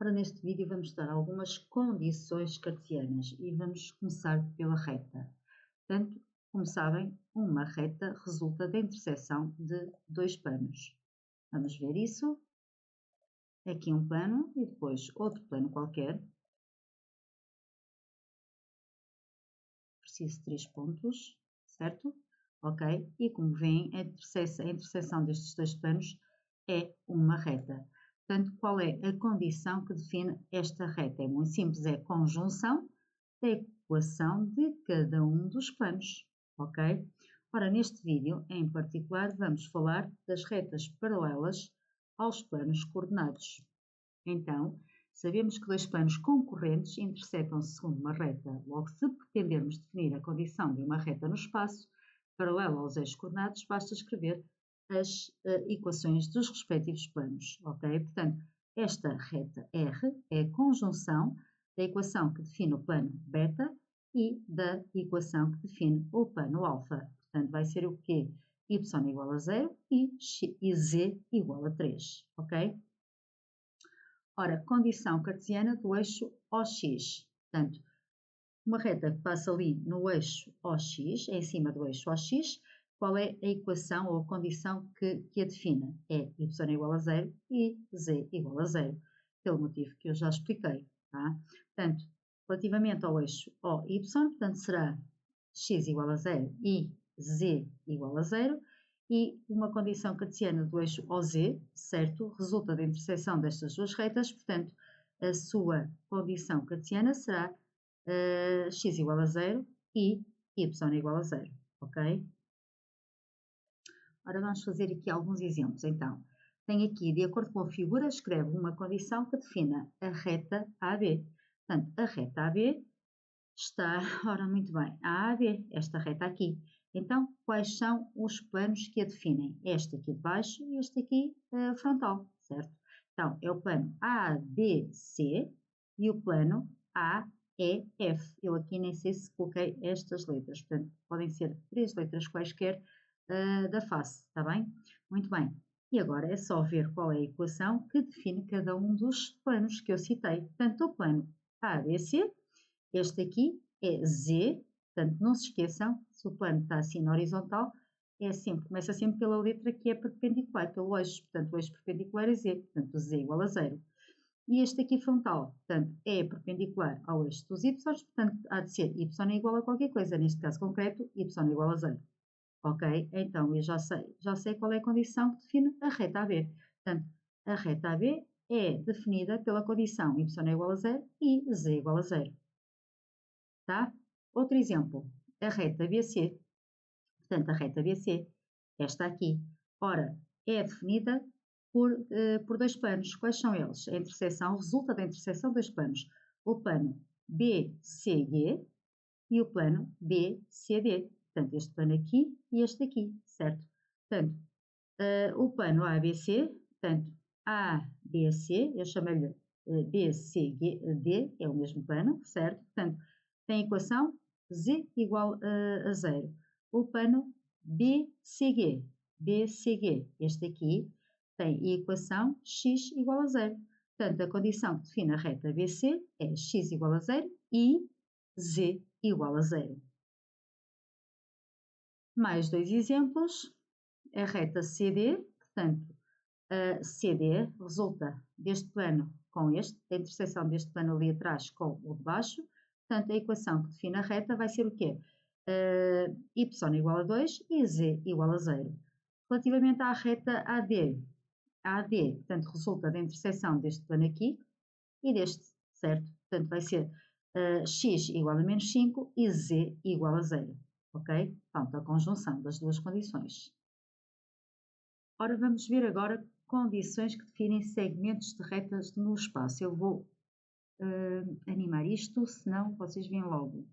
Ora, neste vídeo vamos dar algumas condições cartesianas e vamos começar pela reta. Portanto, como sabem, uma reta resulta da interseção de dois planos. Vamos ver isso. Aqui um plano e depois outro plano qualquer. Preciso de 3 pontos, certo? Ok? E como veem, a interseção destes dois planos é uma reta. Portanto, qual é a condição que define esta reta? É muito simples, é a conjunção da equação de cada um dos planos, ok? Ora, neste vídeo, em particular, vamos falar das retas paralelas aos planos coordenados. Então, sabemos que dois planos concorrentes intersectam-se segundo uma reta. Logo, se pretendermos definir a condição de uma reta no espaço, paralela aos eixos coordenados, basta escrever as equações dos respectivos planos, ok? Portanto, esta reta R é a conjunção da equação que define o plano beta e da equação que define o plano alfa. Portanto, vai ser o quê? Y igual a 0 e Z igual a 3, ok? Ora, condição cartesiana do eixo OX. Portanto, uma reta que passa ali no eixo OX, em cima do eixo OX, qual é a equação ou a condição que a define? É y igual a 0 e z igual a 0, pelo motivo que eu já expliquei. Tá? Portanto, relativamente ao eixo OY, portanto, será x igual a 0 e z igual a 0, e uma condição cartesiana do eixo OZ, certo, resulta da interseção destas duas retas, portanto, a sua condição cartesiana será x igual a 0 e y igual a 0, ok? Ora, vamos fazer aqui alguns exemplos, então. Tem aqui, de acordo com a figura, escreve uma condição que defina a reta AB. Portanto, a reta AB está, ora, muito bem, a AB, esta reta aqui. Então, quais são os planos que a definem? Este aqui de baixo e este aqui frontal, certo? Então, é o plano ABC e o plano AEF. Eu aqui nem sei se coloquei estas letras, portanto, podem ser 3 letras quaisquer da face, está bem? Muito bem. E agora é só ver qual é a equação que define cada um dos planos que eu citei. Portanto, o plano ABC, este aqui é Z, portanto, não se esqueçam, se o plano está assim na horizontal, começa sempre pela letra que é perpendicular, pelo eixo, portanto, o eixo perpendicular é Z, portanto, Z igual a 0. E este aqui frontal, portanto, é perpendicular ao eixo dos Y, portanto, há de ser Y igual a qualquer coisa, neste caso concreto, Y igual a 0. Ok? Então, eu já sei qual é a condição que define a reta AB. Portanto, a reta AB é definida pela condição y igual a 0 e z igual a 0. Tá? Outro exemplo, a reta BC. Portanto, a reta BC, esta aqui, ora, é definida por dois planos. Quais são eles? A interseção resulta da interseção de dois planos. O plano BCD e o plano BCD. Portanto, este plano aqui e este aqui, certo? Portanto, o plano ABC, portanto, ABC, eu chamei-lhe BCD, é o mesmo plano, certo? Portanto, tem a equação Z igual a 0. O plano BCG, este aqui, tem a equação x igual a 0. Portanto, a condição que define a reta BC é x igual a 0 e z igual a 0. Mais dois exemplos. A reta CD, portanto, a CD resulta deste plano com este, da interseção deste plano ali atrás com o de baixo. Portanto, a equação que define a reta vai ser o quê? Y igual a 2 e Z igual a 0. Relativamente à reta AD, portanto, resulta da interseção deste plano aqui e deste, certo? Portanto, vai ser x igual a menos 5 e z igual a 0, ok? Pronto, a conjunção das duas condições. Ora, vamos ver agora condições que definem segmentos de retas no espaço. Eu vou animar isto, senão vocês veem logo.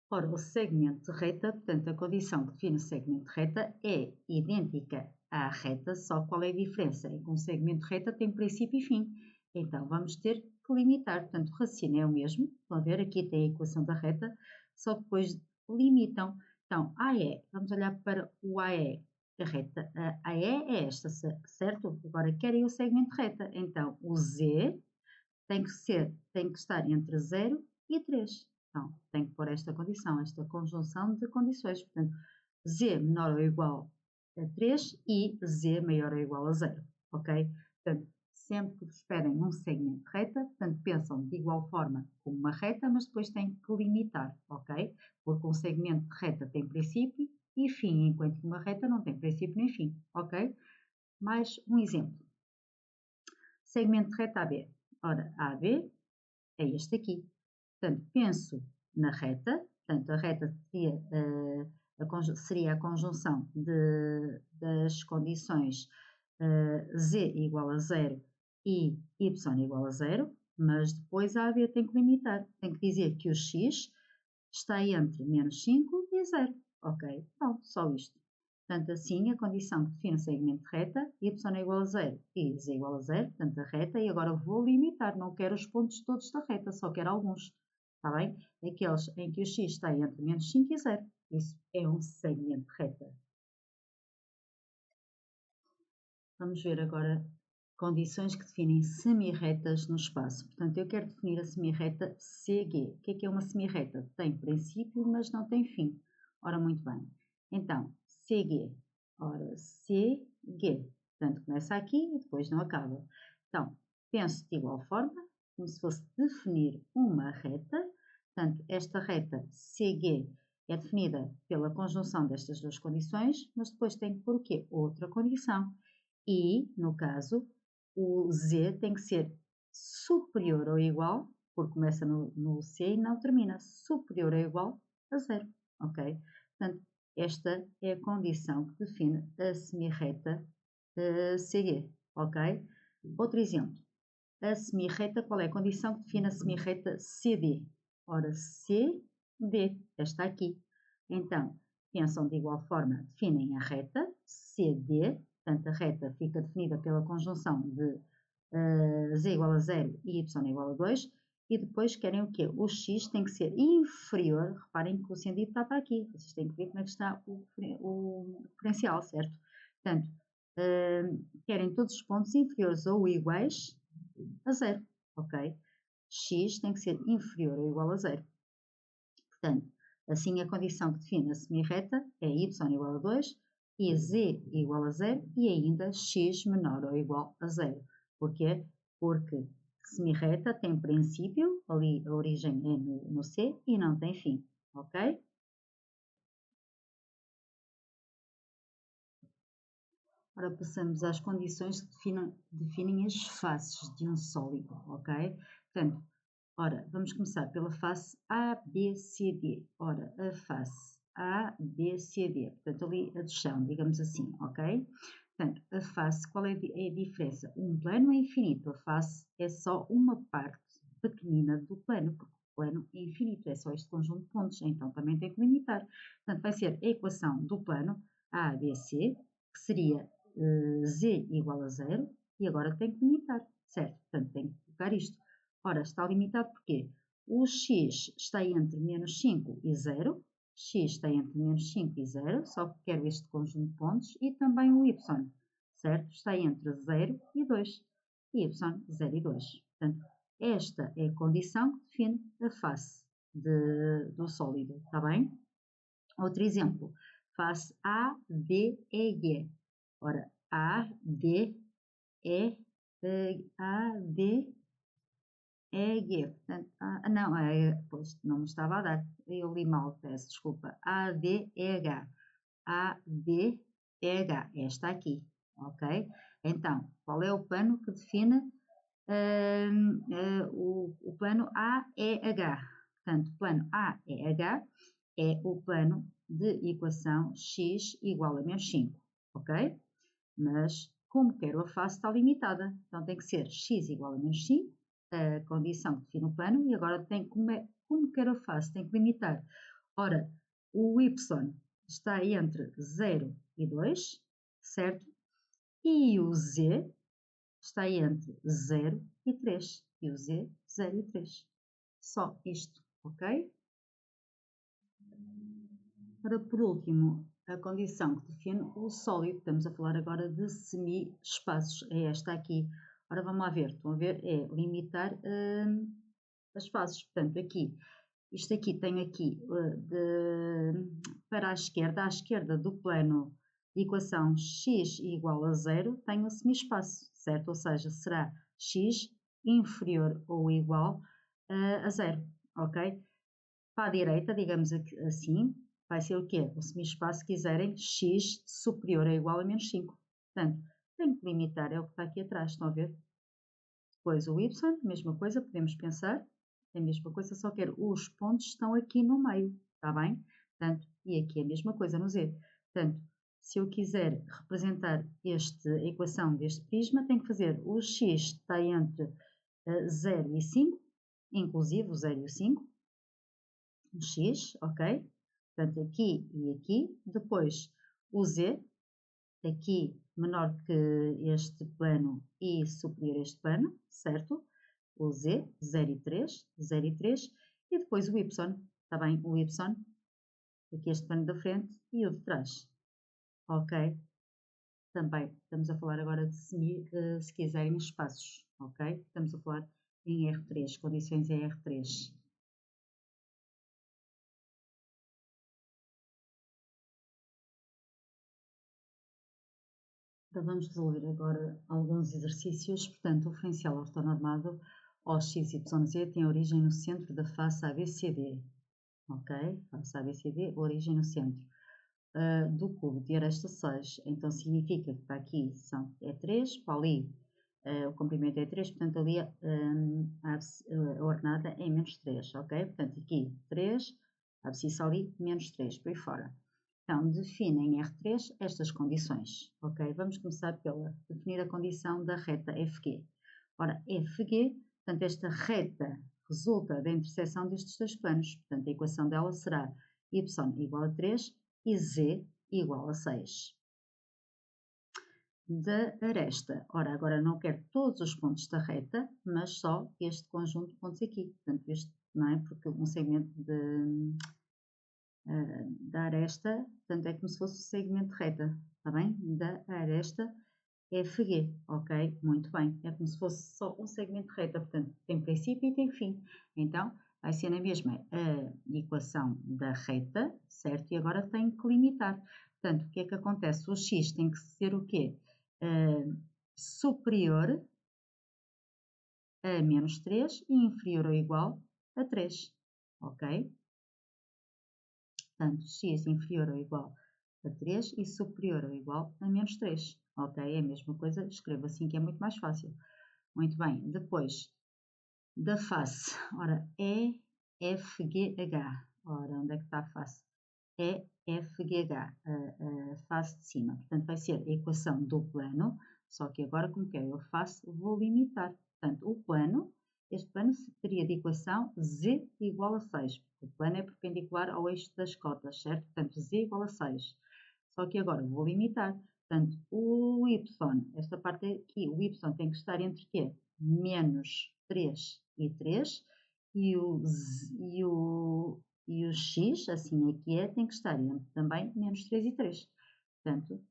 Ora, o segmento de reta, portanto, a condição que define o segmento de reta é idêntica à reta, só qual é a diferença? É que um segmento de reta tem princípio e fim. Então, vamos ter que limitar. Portanto, o raciocínio é o mesmo. Estão a ver? Aqui tem a equação da reta, só que depois limitam. Então, AE, vamos olhar para o AE. A reta, a E é esta, certo? Agora querem o segmento de reta. Então, o Z tem que estar entre 0 e 3. Então, tem que pôr esta condição, esta conjunção de condições. Portanto, Z menor ou igual a 3 e Z maior ou igual a 0. Ok? Portanto, sempre que vos pedem um segmento de reta, portanto, pensam de igual forma como uma reta, mas depois têm que limitar, ok? Porque um segmento de reta tem princípio e fim, enquanto que uma reta não tem princípio nem fim, ok? Mais um exemplo. Segmento de reta AB. Ora, AB é este aqui. Portanto, penso na reta, portanto, a reta seria a conjunção das condições Z igual a 0 e Y igual a 0, mas depois a AB tem que limitar, tem que dizer que o X está entre menos 5 e 0. Ok, pronto, só isto. Portanto, assim, a condição que define o segmento de reta, y é igual a 0 e z é igual a 0, portanto, a reta, e agora vou limitar, não quero os pontos todos da reta, só quero alguns, está bem? Aqueles em que o x está entre menos 5 e 0, isso é um segmento de reta. Vamos ver agora condições que definem semirretas no espaço. Portanto, eu quero definir a semirreta CG. O que é uma semirreta? Tem princípio, mas não tem fim. Ora, muito bem. Então, CG. Ora, CG. Portanto, começa aqui e depois não acaba. Então, penso de igual forma, como se fosse definir uma reta. Portanto, esta reta CG é definida pela conjunção destas duas condições, mas depois tem que pôr o quê? Outra condição. E, no caso, o Z tem que ser superior ou igual, porque começa no C e não termina, superior ou igual a 0, ok? Portanto, esta é a condição que define a semirreta CG, ok? Outro exemplo, a semirreta, qual é a condição que define a semirreta CD? Ora, CD, esta aqui. Então, pensam de igual forma, definem a reta CD, portanto, a reta fica definida pela conjunção de z igual a 0 e y igual a 2, e depois querem o quê? O x tem que ser inferior, reparem que o sentido está para aqui, vocês têm que ver como é que está o diferencial, certo? Portanto, querem todos os pontos inferiores ou iguais a 0, ok? X tem que ser inferior ou igual a 0. Portanto, assim a condição que define a semirreta é y igual a 2 e z igual a 0 e ainda x menor ou igual a 0. Porquê? Porque semirreta tem princípio, ali a origem é no C e não tem fim, ok? Ora, passamos às condições que definem as faces de um sólido, ok? Portanto, ora, vamos começar pela face ABCD. Ora, a face ABCD, portanto, ali a do chão, digamos assim, ok? Portanto, a face, qual é a diferença? Um plano é infinito, a face é só uma parte pequenina do plano, porque o plano é infinito, é só este conjunto de pontos, então também tem que limitar. Portanto, vai ser a equação do plano ABC, que seria z igual a 0, e agora tem que limitar, certo? Portanto, tem que colocar isto. Ora, está limitado porque o x está entre menos 5 e 0, x está entre menos 5 e 0, só que quero este conjunto de pontos, e também o y, certo? Está entre 0 e 2, y 0 e 2. Portanto, esta é a condição que define a face do sólido, está bem? Outro exemplo, face A, D, E, G. Ora, A, D, E, A, D, E, G. Portanto, não, pois não me estava a dar. Eu li mal, peço desculpa. A, D, E, H. A, D, E, H. Esta aqui, ok? Então, qual é o plano que define o plano AEH? Portanto, plano AEH é o plano de equação x igual a menos 5, ok? Mas, como quero a face, está limitada. Então, tem que ser x igual a menos 5, a condição que define o plano, e agora como quero a face, tem que limitar. Ora, o y está entre 0 e 2, certo? E o z está entre 0 e 3. E o z, 0 e 3. Só isto, ok? Ora, por último, a condição que define o sólido. Estamos a falar agora de semi-espaços. É esta aqui. Ora, vamos lá ver. Estão a ver? É limitar as fases. Portanto, aqui, isto aqui tem aqui para a esquerda do plano de equação x igual a 0, tem o semi-espaço, certo? Ou seja, será x inferior ou igual a 0, ok? Para a direita, digamos assim, vai ser o quê? O semi-espaço, se quiserem, x superior ou igual a menos 5. Portanto, tenho que limitar, é o que está aqui atrás, estão a ver? Depois o y, mesma coisa, podemos pensar, é a mesma coisa, só que os pontos estão aqui no meio, está bem? Portanto, e aqui é a mesma coisa no z. Portanto, se eu quiser representar a equação deste prisma, tenho que fazer o x está entre 0 e 5, inclusive o 0 e o 5, o x, ok? Portanto, aqui e aqui. Depois o z, aqui menor que este plano e superior a este plano, certo? O z, 0 e 3, 0 e 3. E depois o y, está bem? O y, aqui este plano da frente e o de trás, ok? Também estamos a falar agora de se quiserem, espaços, ok? Estamos a falar em R3, condições em R3. Então vamos resolver agora alguns exercícios. Portanto, o referencial ortonormado OXYZ tem origem no centro da face ABCD, ok? Face ABCD, origem no centro. Do cubo de aresta 6, então significa que para aqui é 3, para ali o comprimento é 3, portanto ali a ordenada é menos 3, ok? Portanto aqui 3, a abscissa ali menos 3, por aí fora. Então definem em R3 estas condições, ok? Vamos começar pela definir a condição da reta FG. Ora, FG, portanto esta reta resulta da interseção destes dois planos, portanto a equação dela será y igual a 3 e z igual a 6. Da aresta, ora, agora não quero todos os pontos da reta, mas só este conjunto de pontos aqui. Portanto, este, não é? Porque um segmento da aresta, portanto, é como se fosse o segmento de reta, está bem? Da aresta FG, ok? Muito bem. É como se fosse só um segmento de reta, portanto, tem princípio e tem fim. Então, vai ser na mesma a equação da reta, certo? E agora tenho que limitar. Portanto, o que é que acontece? O x tem que ser o quê? Superior a menos 3 e inferior ou igual a 3, ok? Portanto, x inferior ou igual a 3 e superior ou igual a menos 3, ok? É a mesma coisa, escrevo assim que é muito mais fácil. Muito bem, depois da face, ora, EFGH, ora, onde é que está a face? EFGH, a face de cima, portanto vai ser a equação do plano, só que agora como quero a face, vou limitar, portanto o plano, este plano teria de equação z igual a 6, porque o plano é perpendicular ao eixo das cotas, certo? Portanto z igual a 6, só que agora vou limitar, portanto o y, esta parte aqui, o y tem que estar entre quê? Menos 3 e 3, e o x, assim aqui tem que estar entre também menos 3 e 3. Portanto,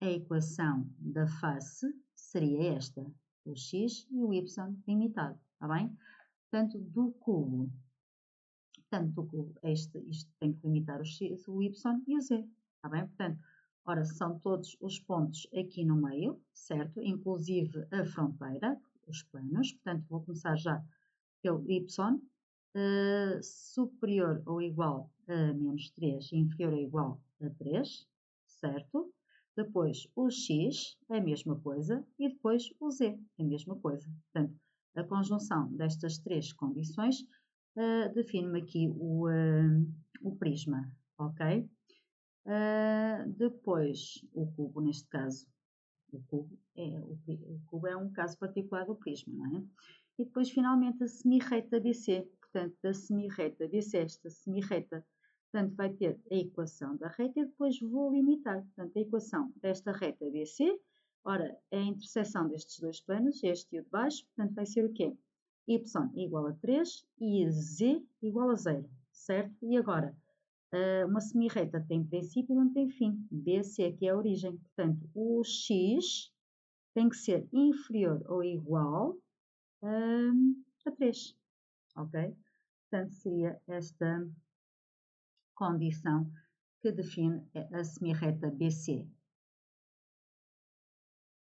a equação da face seria esta, o x e o y limitado, está bem? Portanto, do cubo, isto tem que limitar o x, o y e o z, está bem? Portanto, ora, são todos os pontos aqui no meio, certo? Inclusive a fronteira, os planos, portanto, vou começar já pelo y, superior ou igual a menos 3 e inferior ou igual a 3, certo? Depois o x é a mesma coisa e depois o z é a mesma coisa. Portanto, a conjunção destas três condições define-me aqui o prisma, ok? Depois o cubo, neste caso, o cubo é um caso particular do prisma, não é? E depois, finalmente, a semirreta BC. Portanto, da semirreta BC, esta semirreta, portanto, vai ter a equação da reta e depois vou limitar. Portanto, a equação desta reta BC, ora, é a interseção destes dois planos, este e o de baixo, portanto, vai ser o quê? Y igual a 3 e Z igual a 0, certo? E agora, Uma semirreta tem princípio e não tem fim. BC, que é a origem. Portanto, o x tem que ser inferior ou igual a 3. Ok? Portanto, seria esta condição que define a semirreta BC.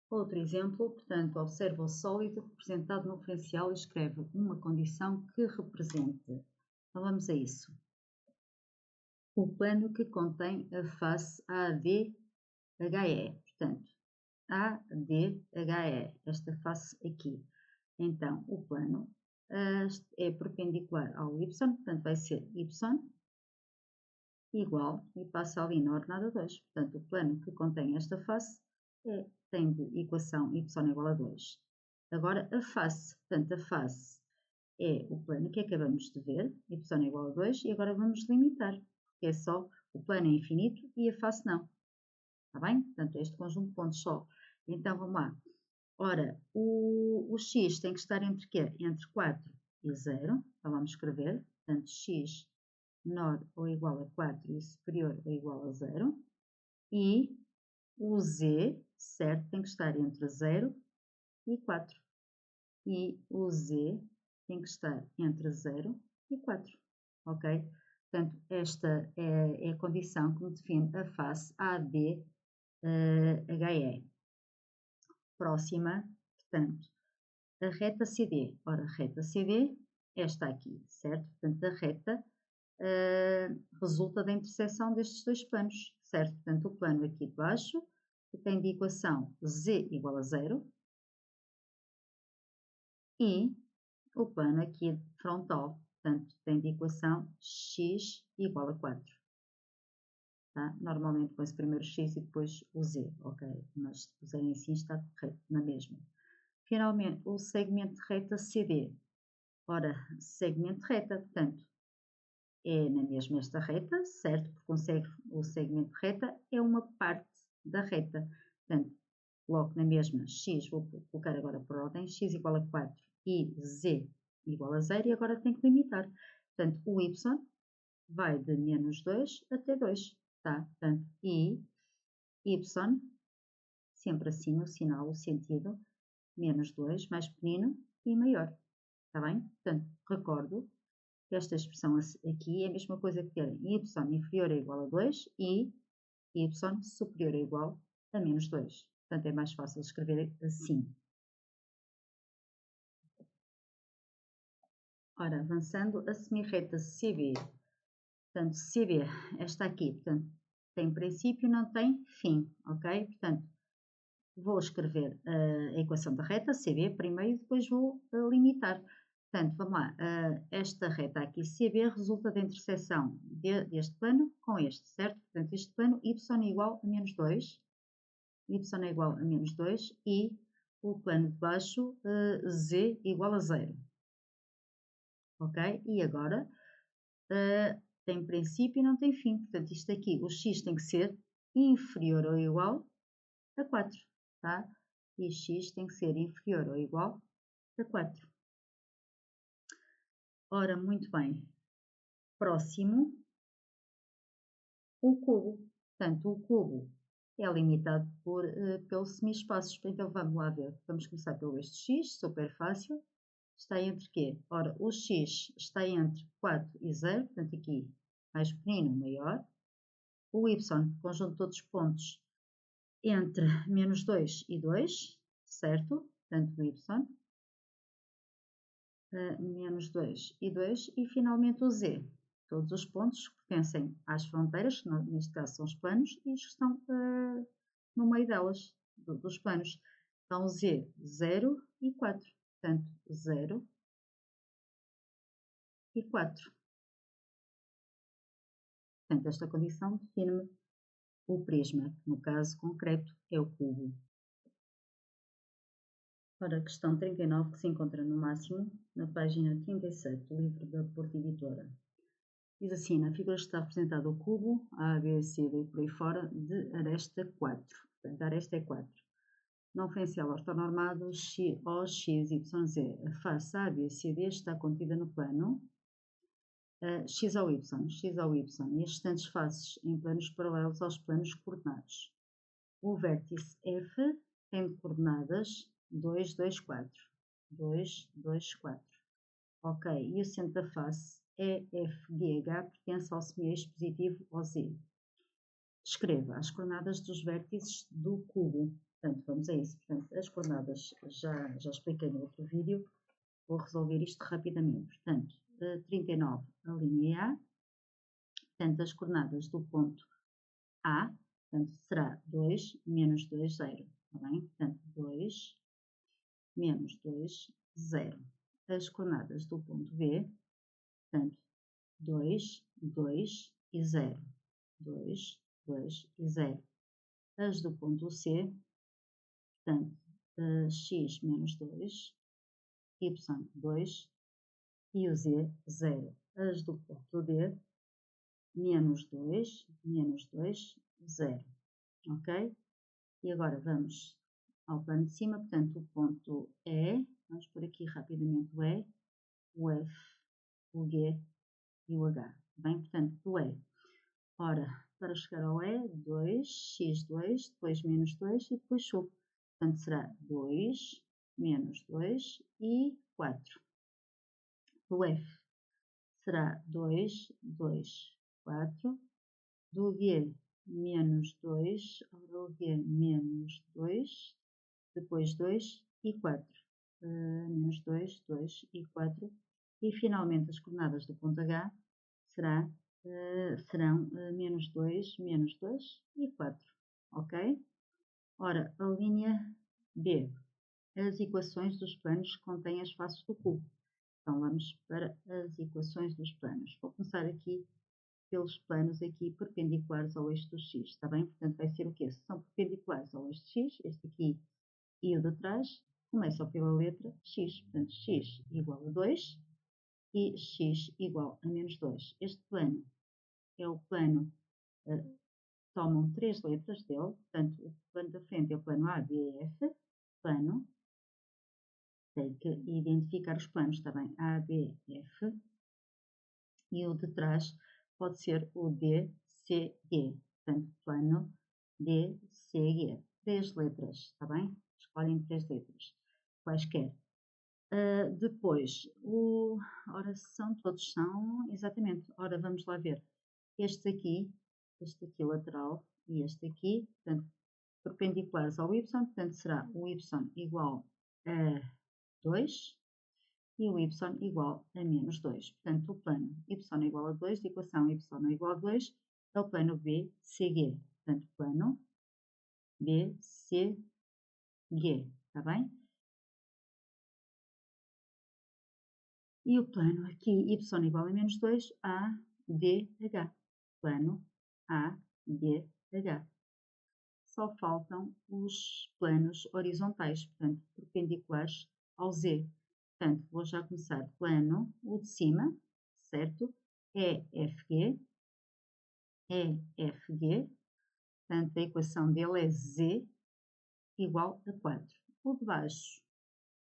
Outro exemplo, portanto, observa o sólido representado no referencial e escreve uma condição que represente. Então, vamos a isso. O plano que contém a face ADHE. Portanto, ADHE, esta face aqui. Então, o plano é perpendicular ao y, portanto, vai ser y igual, e passa ali na ordenada 2. Portanto, o plano que contém esta face tem de equação y igual a 2. Agora, a face, portanto, a face é o plano que acabamos de ver, y igual a 2, e agora vamos limitar, porque é só o plano é infinito e a face não. Está bem? Portanto, este conjunto de pontos só. Então, vamos lá. Ora, o x tem que estar entre quê? Entre 4 e 0. Então, vamos escrever. Portanto, x menor ou igual a 4 e superior ou igual a 0. E o z, certo, tem que estar entre 0 e 4. E o z tem que estar entre 0 e 4. Ok? Portanto, esta é a condição que me define a face ADHE. Próxima, portanto, a reta CD. Ora, a reta CD, esta aqui, certo? Portanto, a reta resulta da interseção destes dois planos, certo? Portanto, o plano aqui de baixo, que tem de equação z igual a 0, e o plano aqui frontal, portanto, tem de equação x igual a 4. Tá? Normalmente põe-se primeiro x e depois o z, ok? Mas se puserem assim está correto, na mesma. Finalmente, o segmento de reta CD. Ora, segmento de reta, portanto, é na mesma esta reta, certo? Porque o segmento de reta é uma parte da reta. Portanto, coloco na mesma x, vou colocar agora por ordem, x igual a 4 e z igual a 0, e agora tenho que limitar. Portanto, o y vai de menos 2 até 2, tá? Portanto, y, sempre assim o sinal, o sentido, menos 2, mais pequenino e maior, está bem? Portanto, recordo que esta expressão aqui é a mesma coisa que ter y inferior ou igual a 2 e y superior ou igual a menos 2. Portanto, é mais fácil escrever assim. Ora, avançando, a semirreta CB. Portanto, CB, esta aqui, portanto, tem princípio, não tem fim, ok? Portanto, vou escrever a equação da reta, CB, primeiro, e depois vou limitar. Portanto, vamos lá, esta reta aqui, CB, resulta da interseção deste plano com este, certo? Portanto, este plano, y é igual a menos 2, y é igual a menos 2, e o plano de baixo, z igual a 0. Ok? E agora, tem princípio e não tem fim. Portanto, isto aqui, o x tem que ser inferior ou igual a 4, tá? E x tem que ser inferior ou igual a 4. Ora, muito bem. Próximo, o cubo. Portanto, o cubo é limitado pelos semi-espaços. Então, vamos lá ver. Vamos começar pelo este x, super fácil. Está entre quê? Ora, o x está entre 4 e 0, portanto, aqui mais pequenino, maior. O y, conjunto de todos os pontos, entre menos 2 e 2, certo? Portanto, o y, menos 2 e 2, e finalmente o z. Todos os pontos pertencem às fronteiras, que neste caso são os planos, e os que estão no meio delas, dos planos. Então, z, 0 e 4. Portanto, 0 e 4. Portanto, esta condição define-me o prisma, que no caso concreto é o cubo. Ora, questão 39, que se encontra no máximo na página 37 do livro da Porta Editora. Diz assim: na figura está representado o cubo, A, B, C, D e por aí fora, de aresta 4. Portanto, a aresta é 4. No referencial ortonormado O, X, Y, Z. A face A, B, C, D está contida no plano x ao y, e as restantes faces em planos paralelos aos planos coordenados. O vértice F tem coordenadas 2, 2, 4. 2, 2, 4. Ok, e o centro da face EFGH pertence ao semieixo positivo OZ. Escreva as coordenadas dos vértices do cubo. Portanto, vamos a isso. Portanto, as coordenadas já expliquei no outro vídeo. Vou resolver isto rapidamente. Portanto, 39 a linha A. Portanto, as coordenadas do ponto A, portanto, será 2, menos 2, 0. Está bem? Portanto, 2, menos 2, 0. As coordenadas do ponto B, portanto, 2, 2 e 0. 2, 2 e 0. As do ponto C, portanto, x menos 2, y 2 e o z 0. As do ponto D, menos 2, 0. Ok? E agora vamos ao plano de cima, portanto, o ponto E, vamos por aqui rapidamente o E, o F, o G e o H. Bem, portanto, do E. Ora, para chegar ao E, 2, x2, depois menos 2 e depois subo. Portanto, será 2, menos 2 e 4. Do F será 2, 2, 4. Do G, menos 2. Ora, o G, menos 2. Depois 2 e 4. Menos 2, 2 e 4. E finalmente as coordenadas do ponto H serão menos 2 e 4. Ok? Ora, a linha B. As equações dos planos contêm as faces do cubo. Então vamos para as equações dos planos. Vou começar aqui pelos planos aqui perpendiculares ao eixo do x, está bem? Portanto vai ser o quê? Se são perpendiculares ao eixo x, este aqui e o de trás, começa pela letra x. Portanto, x igual a 2 e x igual a menos 2. Este plano é o plano, tomam 3 letras dele, portanto, o plano da frente é o plano ABF, plano, tem que identificar os planos, está bem? ABF, e o de trás pode ser o DCG, portanto, plano DCG. 3 letras, está bem? Escolhem 3 letras, quaisquer. Depois, ora, todos são, exatamente, ora, vamos lá ver. Este aqui lateral e este aqui, portanto, perpendiculares ao y, portanto, será o y igual a 2 e o y igual a menos 2. Portanto, o plano y igual a 2, de equação y igual a 2, é o plano BCG. Portanto, plano BCG, está bem? E o plano aqui y igual a menos 2, ADH. Plano ADH. Só faltam os planos horizontais, portanto, perpendiculares ao Z. Portanto, vou já começar plano, o de cima, certo? EFG. Portanto, a equação dele é Z igual a 4. O de baixo,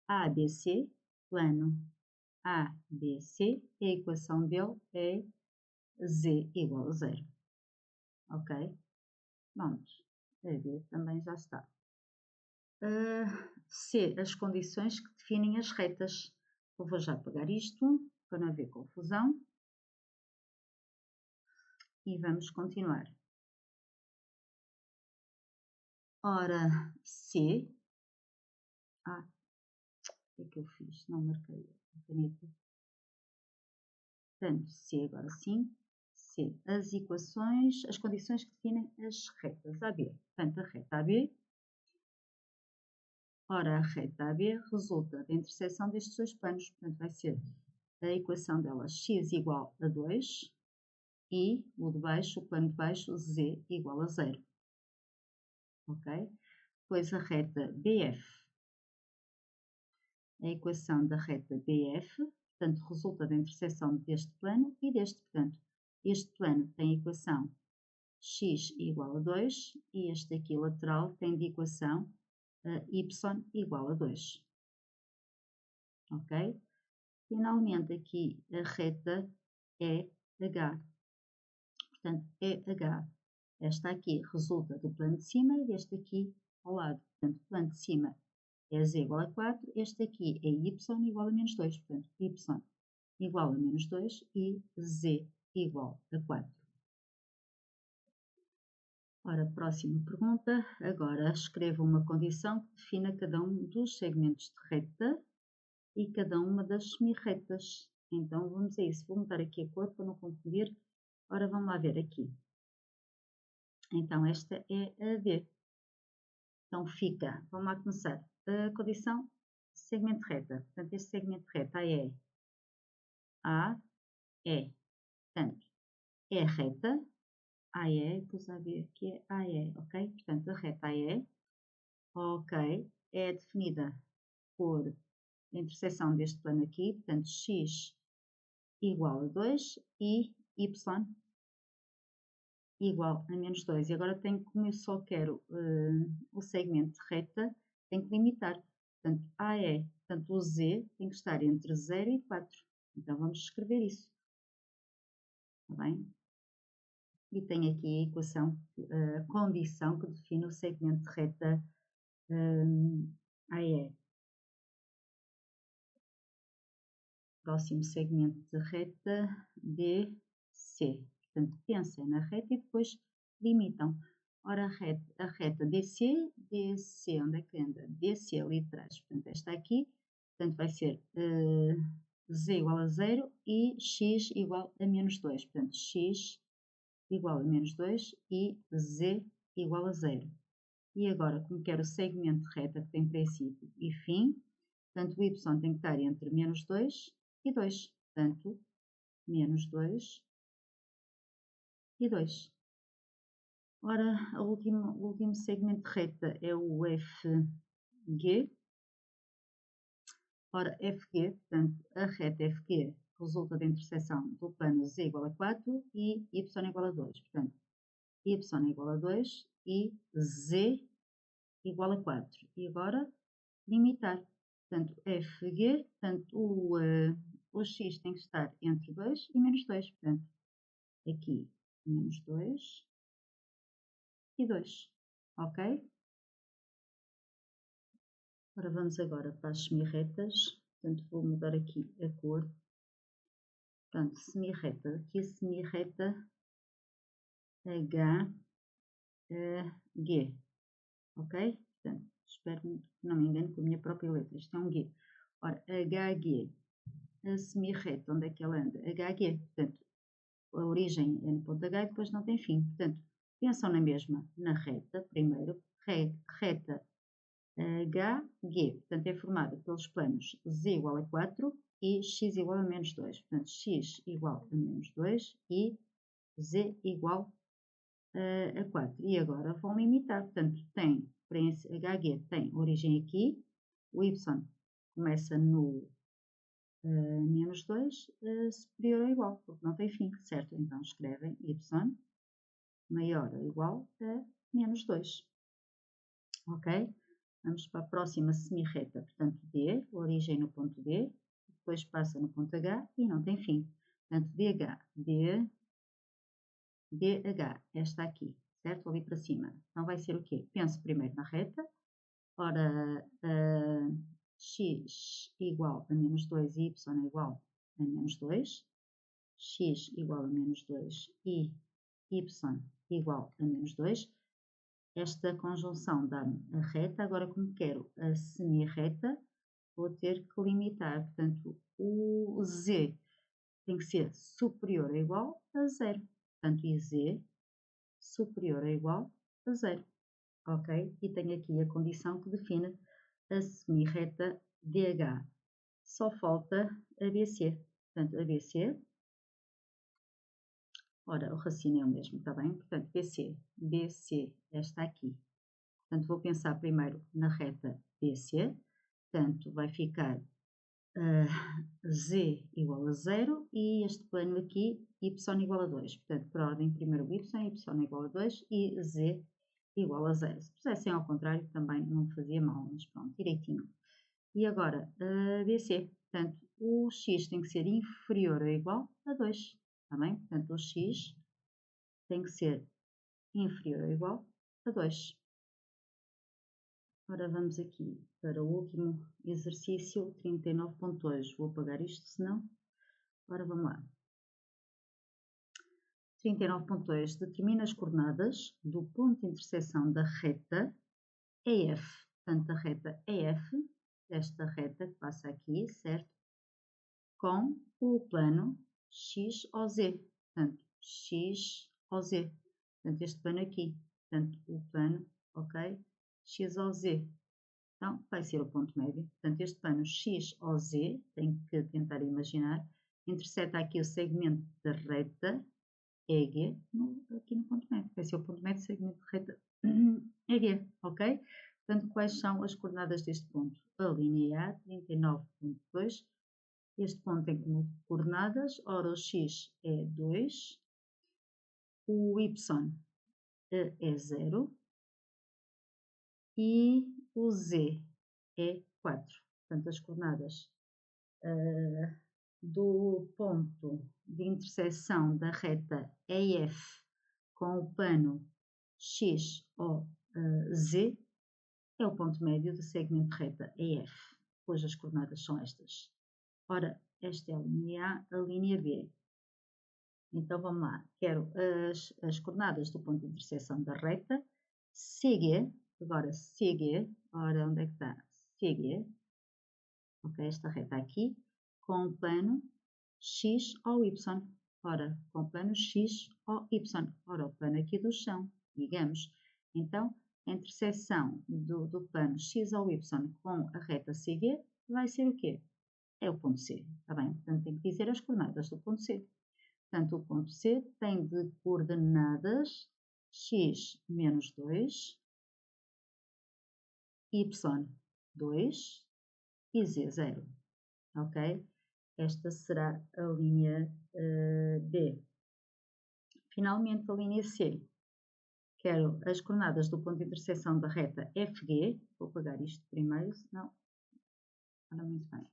ABC, plano ABC, e a equação dele é Z igual a 0. Ok? Vamos. A B também já está. C, as condições que definem as retas. Eu vou já apagar isto para não haver confusão. E vamos continuar. Ora, C. O que é que eu fiz? Não marquei a caneta. Portanto, C agora sim. C, as equações, as condições que definem as retas AB. Portanto, a reta AB. Ora, a reta AB resulta da interseção destes dois planos. Portanto, vai ser a equação dela x igual a 2 e o de baixo, o plano de baixo, z igual a 0. Ok? Depois a reta BF. A equação da reta BF, portanto, resulta da interseção deste plano e deste. Portanto, este plano tem a equação x igual a 2 e este aqui lateral tem de equação y igual a 2. Ok? Finalmente aqui a reta é H. Portanto, é H. Esta aqui resulta do plano de cima e deste aqui ao lado. Portanto, o plano de cima é z igual a 4, este aqui é y igual a menos 2. Portanto, y igual a menos 2 e z igual a 4. Ora, próxima pergunta. Agora escreva uma condição que defina cada um dos segmentos de reta e cada uma das semirretas. Então, vamos a isso. Vou mudar aqui a cor para não confundir. Ora, vamos lá ver aqui. Então, esta é a D. Então, fica, vamos lá começar. A condição, segmento de reta. Portanto, este segmento de reta é A, E. Portanto, é reta, AE, depois a B aqui é AE, ok? Portanto, a reta AE, ok, é definida por interseção deste plano aqui, portanto, x igual a 2 e y igual a menos 2. E agora tenho, como eu só quero o segmento de reta, tenho que limitar. Portanto, AE, portanto, o Z tem que estar entre 0 e 4. Então, vamos escrever isso. Está bem? E tenho aqui a equação, a condição que define o segmento de reta AE. Próximo segmento de reta DC. Portanto, pensem na reta e depois limitam. Ora, a reta DC, onde é que anda? DC ali atrás. Portanto, esta aqui, portanto, vai ser Z igual a 0 e X igual a menos 2. Portanto, X igual a menos 2 e Z igual a 0. E agora, como quero o segmento de reta que tem princípio e fim, portanto, o Y tem que estar entre menos 2 e 2. Portanto, menos 2 e 2. Ora, o último segmento de reta é o FG. Ora, FG, portanto, a reta FG resulta da interseção do plano Z igual a 4 e Y igual a 2. Portanto, Y igual a 2 e Z igual a 4. E agora, limitar. Portanto, FG, portanto, o X tem que estar entre 2 e menos 2. Portanto, aqui, menos 2 e 2. Ok? Ora, vamos agora para as semirretas. Portanto, vou mudar aqui a cor. Portanto, semirreta. Aqui a semirreta HG. Ok? Portanto, espero que não me engane com a minha própria letra. Isto é um G. Ora, HG. A semirreta, onde é que ela anda? HG. Portanto, a origem é no ponto H e depois não tem fim. Portanto, pensam na mesma, na reta, primeiro, reta HG, portanto, é formada pelos planos Z igual a 4 e X igual a menos 2. Portanto, X igual a menos 2 e Z igual a 4. E agora vão limitar. Portanto, tem, HG tem origem aqui, o Y começa no menos 2 superior ou igual, porque não tem fim, certo? Então, escrevem Y maior ou igual a menos 2. Ok? Vamos para a próxima semirreta, portanto, D, origem no ponto D, depois passa no ponto H e não tem fim. Portanto, DH, DH, esta aqui, certo? Ali para cima. Então, vai ser o quê? Penso primeiro na reta. Ora, x igual a menos 2 e y igual a menos 2. X igual a menos 2 e y igual a menos 2. Esta conjunção dá-me a reta. Agora, como quero a semirreta, vou ter que limitar. Portanto, o z tem que ser superior ou igual a 0. Portanto, e z superior ou igual a 0. Ok? E tenho aqui a condição que define a semirreta DH. Só falta ABC. Portanto, ABC. Ora, o raciocínio é o mesmo, está bem? Portanto, BC, esta aqui. Portanto, vou pensar primeiro na reta BC. Portanto, vai ficar Z igual a 0 e este plano aqui, Y igual a 2. Portanto, por ordem, primeiro Y igual a 2 e Z igual a 0. Se pusessem ao contrário, também não fazia mal, mas pronto, direitinho. E agora, BC. Portanto, o X tem que ser inferior ou igual a 2. está bem? Portanto, o x tem que ser inferior ou igual a 2. Ora, vamos aqui para o último exercício, 39.2. Vou apagar isto, senão... Ora, vamos lá. 39.2. Determina as coordenadas do ponto de intersecção da reta EF. Portanto, a reta EF, esta reta que passa aqui, certo? Com o plano XOZ. Portanto, XOZ. Portanto, este plano aqui. Portanto, o plano, ok? XOZ. Então, vai ser o ponto médio. Portanto, este plano XOZ, tenho que tentar imaginar, intersecta aqui o segmento da reta EG aqui no ponto médio. Vai ser o ponto médio do segmento de reta EG, ok? Portanto, quais são as coordenadas deste ponto? A linha A, 39.2. Este ponto tem como coordenadas, ora o x é 2, o y é 0 e o z é 4. Portanto, as coordenadas do ponto de intersecção da reta EF com o plano XOZ é o ponto médio do segmento de reta EF, cujas coordenadas são estas. Ora, esta é a linha A, a linha B. Então, vamos lá. Quero as coordenadas do ponto de intersecção da reta CG. Agora, CG. Ora, onde é que está? CG. Ok, esta reta aqui. Com o plano X ou Y. Ora, com o plano X ou Y. Ora, o plano aqui do chão, digamos. Então, a interseção do plano X ou Y com a reta CG vai ser o quê? É o ponto C, está bem? Portanto, tem que dizer as coordenadas do ponto C. Portanto, o ponto C tem de coordenadas x menos 2, y 2 e z 0, ok? Esta será a linha B. Finalmente, a linha C. Quero as coordenadas do ponto de intersecção da reta FG. Vou apagar isto primeiro, senão... Ora, muito bem.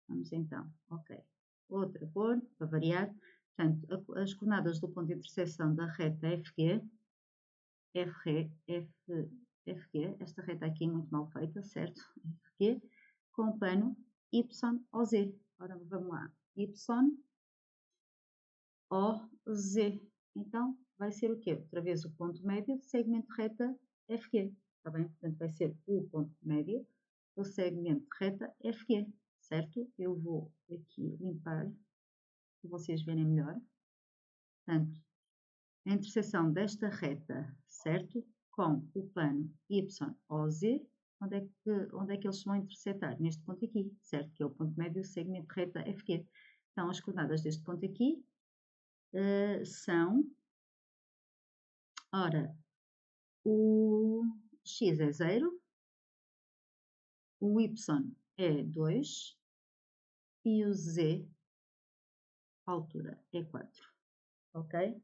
Vamos então, ok. Outra cor, para variar. Portanto, as coordenadas do ponto de intersecção da reta FG, esta reta aqui muito mal feita, certo? FG, com o plano Y ou Z. Ora, vamos lá. Y ou Z. Então, vai ser o quê? Outra vez o ponto médio do segmento de reta FG. Está bem? Portanto, vai ser o ponto médio do segmento de reta FG. Certo? Eu vou aqui limpar para vocês verem melhor. Portanto, a interseção desta reta, certo? Com o plano Y ou Z, onde é que eles vão intersetar? Neste ponto aqui, certo? Que é o ponto médio do segmento de reta FG. Então, as coordenadas deste ponto aqui são, ora, o X é 0, o Y é 2 e o Z, a altura, é 4. Ok?